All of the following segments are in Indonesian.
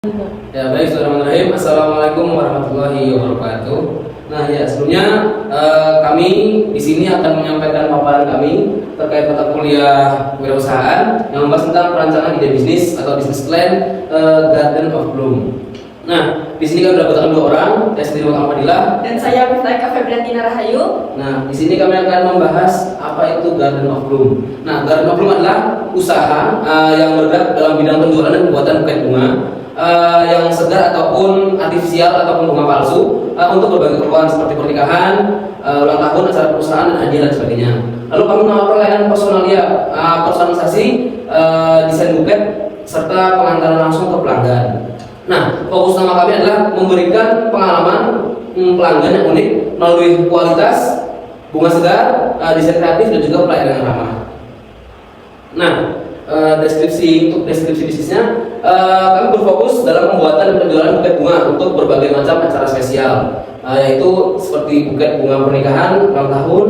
Ya baik, Bismillahirrahmanirrahim. Assalamualaikum warahmatullahi wabarakatuh. Nah ya sebelumnya kami di sini akan menyampaikan paparan kami terkait mata kuliah kewirausahaan yang membahas tentang perencanaan ide bisnis atau business plan Garden of Bloom. Nah di sini kami mendapatkan dua orang, saya sendiri Muhammad Fadilah dan saya Miftaika Febriantina Rahayu. Nah di sini kami akan membahas apa itu Garden of Bloom. Nah Garden of Bloom adalah usaha yang bergerak dalam bidang penjualan dan pembuatan buket bunga yang segar ataupun artifisial ataupun bunga palsu untuk berbagai keperluan seperti pernikahan, ulang tahun, acara perusahaan, dan hadiah dan sebagainya. Lalu kami menawarkan layanan personalia, personalisasi, desain buket serta pengantaran langsung ke pelanggan. Nah, fokus utama kami adalah memberikan pengalaman pelanggan yang unik melalui kualitas bunga segar, desain kreatif, dan juga pelayanan yang ramah. Nah, deskripsi bisnisnya, kami berfokus dalam pembuatan dan penjualan buket bunga untuk berbagai macam acara spesial, yaitu seperti buket bunga pernikahan, ulang tahun,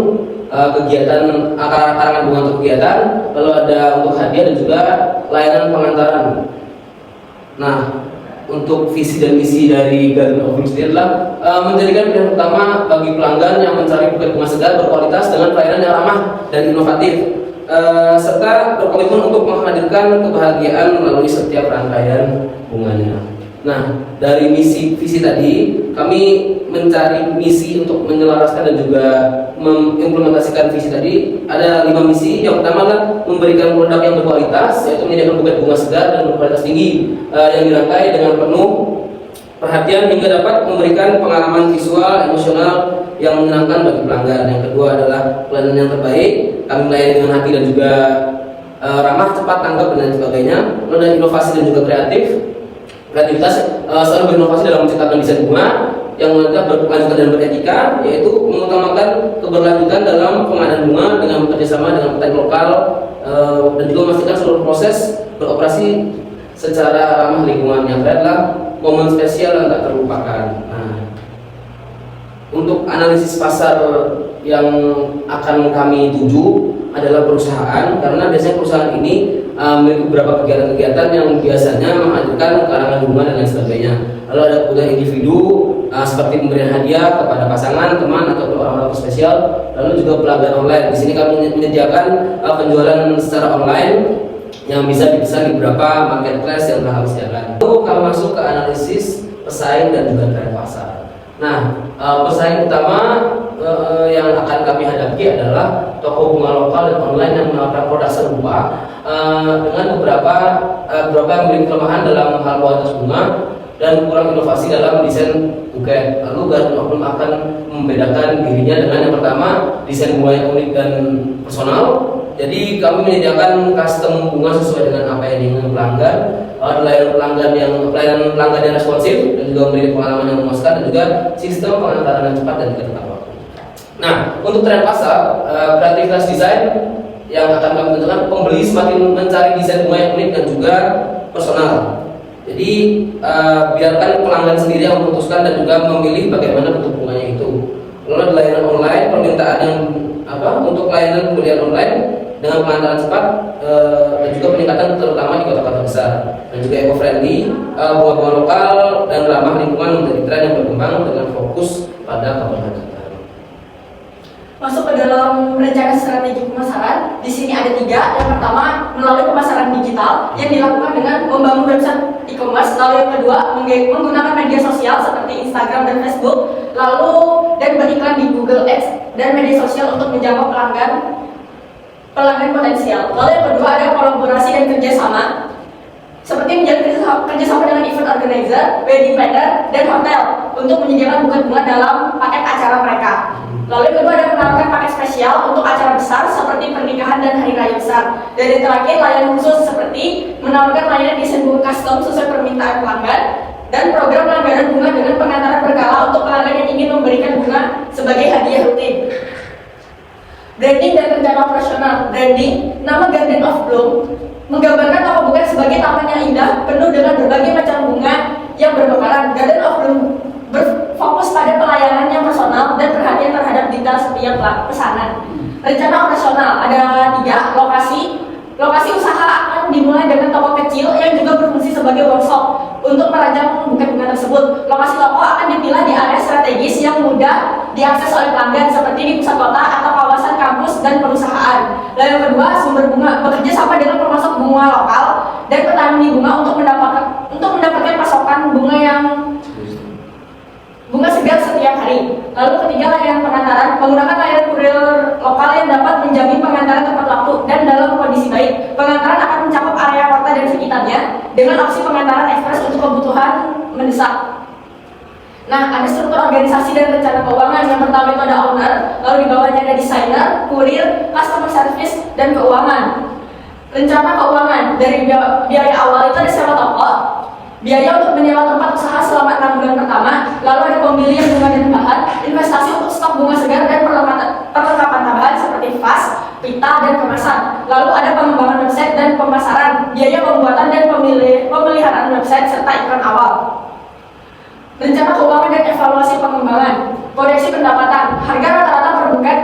kegiatan karangan bunga untuk kegiatan, lalu ada untuk hadiah dan juga layanan pengantaran. Nah, untuk visi dan misi dari Garden of Bloom sendiri adalah menjadikan pilihan utama bagi pelanggan yang mencari buket bunga segar berkualitas dengan pelayanan yang ramah dan inovatif, serta berkomitmen untuk menghadirkan kebahagiaan melalui setiap rangkaian bunganya. Nah, dari misi visi tadi kami mencari misi untuk menyelaraskan dan juga mengimplementasikan visi tadi. Ada 5 misi. Yang pertama adalah memberikan produk yang berkualitas, yaitu menyediakan buket bunga segar dan berkualitas tinggi yang dirangkai dengan penuh perhatian hingga dapat memberikan pengalaman visual, emosional yang menyenangkan bagi pelanggan. Yang kedua adalah pelayanan yang terbaik, kami melayani dengan hati dan juga ramah, cepat, tanggap, dan sebagainya. Lalu ada inovasi dan juga kreativitas, selalu berinovasi dalam menciptakan desain bunga yang berkelanjutan dan beretika, yaitu mengutamakan keberlanjutan dalam pengadaan bunga dengan bekerjasama dengan petani lokal, dan juga memastikan seluruh proses beroperasi secara ramah lingkungan. Yang terakhir adalah momen spesial yang tak terlupakan. Nah, untuk analisis pasar yang akan kami tuju adalah perusahaan, karena biasanya perusahaan ini memiliki beberapa kegiatan-kegiatan yang biasanya menghadirkan karangan bunga dan lain sebagainya. Lalu ada kebutuhan individu seperti pemberian hadiah kepada pasangan, teman, atau orang-orang spesial. Lalu juga pelanggan online. Di sini kami menyediakan penjualan secara online yang bisa dipesan di beberapa marketplace yang telah kami sediakan. Lalu kami masuk ke analisis pesaing dan juga tren pasar. Nah, pesaing utama yang akan kami hadapi adalah toko bunga lokal dan online yang menawarkan produk serupa dengan beberapa yang memiliki kelemahan dalam hal kualitas bunga dan kurang inovasi dalam desain buket. Lalu Garden of Bloom akan membedakan dirinya dengan yang pertama, desain bunga yang unik dan personal. Jadi kami menyediakan custom bunga sesuai dengan apa yang diinginkan pelanggan, pelayanan pelanggan yang responsif dan juga memberi pengalaman yang memuaskan, dan juga sistem pengantaran yang cepat dan juga tepat waktu. Nah, untuk tren pasar, kreativitas desain yang akan kami tentukan, pembeli semakin mencari desain bunga yang unik dan juga personal. Jadi biarkan pelanggan sendiri yang memutuskan dan juga memilih bagaimana bentuk bunganya itu. Lalu layanan online, permintaan yang untuk layanan pembelian online dengan pengantaran cepat dan juga peningkatan terutama di kota-kota besar, dan juga eco-friendly, bunga-bunga lokal dan ramah lingkungan menjadi tren yang berkembang dengan fokus pada keberlanjutan. Masuk ke dalam rencana strategi pemasaran, di sini ada 3. Yang pertama, melalui pemasaran digital yang dilakukan dengan membangun website e-commerce. Lalu yang kedua, menggunakan media sosial seperti Instagram dan Facebook, lalu dan beriklan di Google Ads dan media sosial untuk menjangkau pelanggan potensial. Lalu yang kedua, ada kolaborasi dan kerjasama seperti menjalin kerjasama dengan event organizer, wedding planner, dan hotel untuk menyediakan buket bunga dalam paket acara mereka. Lalu yang kedua, ada menawarkan paket spesial untuk acara besar seperti pernikahan dan hari raya besar. Dan yang terakhir, layanan khusus seperti menawarkan layanan desain bunga custom sesuai permintaan pelanggan, dan program langganan bunga dengan pengantaran berkala untuk pelanggan yang ingin memberikan bunga sebagai hadiah rutin. Branding dan rencana operasional. Branding, nama Garden of Bloom menggambarkan toko buket sebagai taman yang indah, penuh dengan berbagai macam bunga yang bermekaran. Garden of Bloom berfokus pada pelayanan yang personal dan perhatian terhadap detail setiap pesanan. Rencana operasional ada 3. Lokasi usaha akan dimulai dengan toko kecil yang juga berfungsi sebagai workshop untuk merancang bukit bunga tersebut. Lokasi toko akan dipilih di area strategis yang mudah diakses oleh pelanggan seperti di pusat kota atau kawasan kampus dan perusahaan. Lalu yang kedua, sumber bunga bekerja sama dengan pemasok bunga lokal dan petani bunga untuk mendapatkan pasokan bunga segar setiap hari. Lalu ketiga, layanan pengantaran menggunakan layanan kurir lokal yang dapat menjamin pengantaran tepat waktu dan dalam kondisi baik. Pengantaran akan mencakup area kota dan sekitarnya dengan opsi pengantaran ekspres untuk kebutuhan mendesak. Nah, ada struktur organisasi dan rencana keuangan. Yang pertama itu ada owner, lalu di bawahnya ada desainer, kurir, customer service, dan keuangan. Rencana keuangan dari biaya awal itu ada sewa toko, biaya untuk menyewa tempat usaha selama 6 bulan pertama, lalu ada pembelian bunga dan bahan, investasi untuk stok bunga segar dan perlengkapan tambahan seperti vas, pita, dan kemasan. Lalu ada pengembangan website dan pemasaran, biaya pembuatan dan pemeliharaan website serta iklan awal. Rencana keuangan dan evaluasi pengembangan, proyeksi pendapatan, harga rata-rata per buket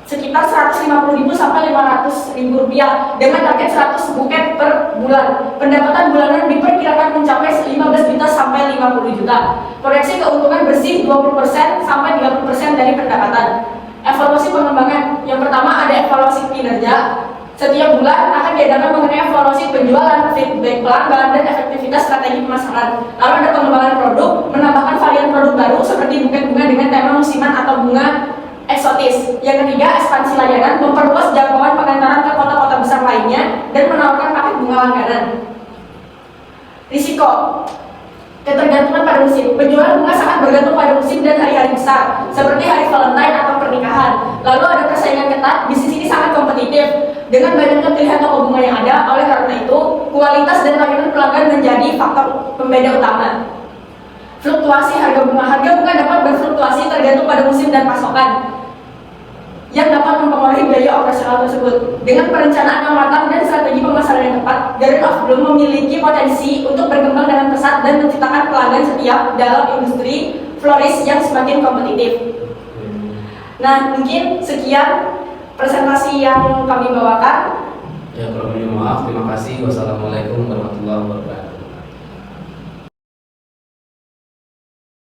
sekitar 150.000 sampai 500.000 rupiah dengan target 100 buket per bulan. Pendapatan bulanan diperkirakan mencapai 15 juta sampai 50 juta. Proyeksi keuntungan bersih 20% sampai 30% dari pendapatan. Evaluasi pengembangan, yang pertama ada evaluasi kinerja. Setiap bulan akan diadakan mengenai evaluasi penjualan, feedback pelanggan, dan efektivitas strategi pemasaran. Lalu ada pengembangan produk, menambahkan varian produk baru seperti buket bunga dengan tema musiman atau bunga eksotis. Yang ketiga, ekspansi layanan, memperluas jangkauan pengantaran ke kota-kota besar lainnya dan menawarkan paket bunga langganan. Risiko ketergantungan pada musim. Penjualan bunga sangat bergantung pada musim dan hari-hari besar, seperti hari Valentine atau pernikahan. Lalu ada persaingan ketat, bisnis ini sangat kompetitif dengan banyaknya pilihan toko bunga yang ada. Oleh karena itu, kualitas dan layanan pelanggan menjadi faktor pembeda utama. Fluktuasi harga bunga dapat berfluktuasi tergantung pada musim dan pasokan yang dapat mempengaruhi biaya operasional tersebut. Dengan perencanaan yang matang dan strategi pemasaran yang tepat, Garden of Bloom memiliki potensi untuk berkembang dengan pesat dan menciptakan pelanggan setiap dalam industri floris yang semakin kompetitif. Nah, mungkin sekian presentasi yang kami bawakan. Ya, kalau mohon maaf, terima kasih. Wassalamualaikum warahmatullahi wabarakatuh.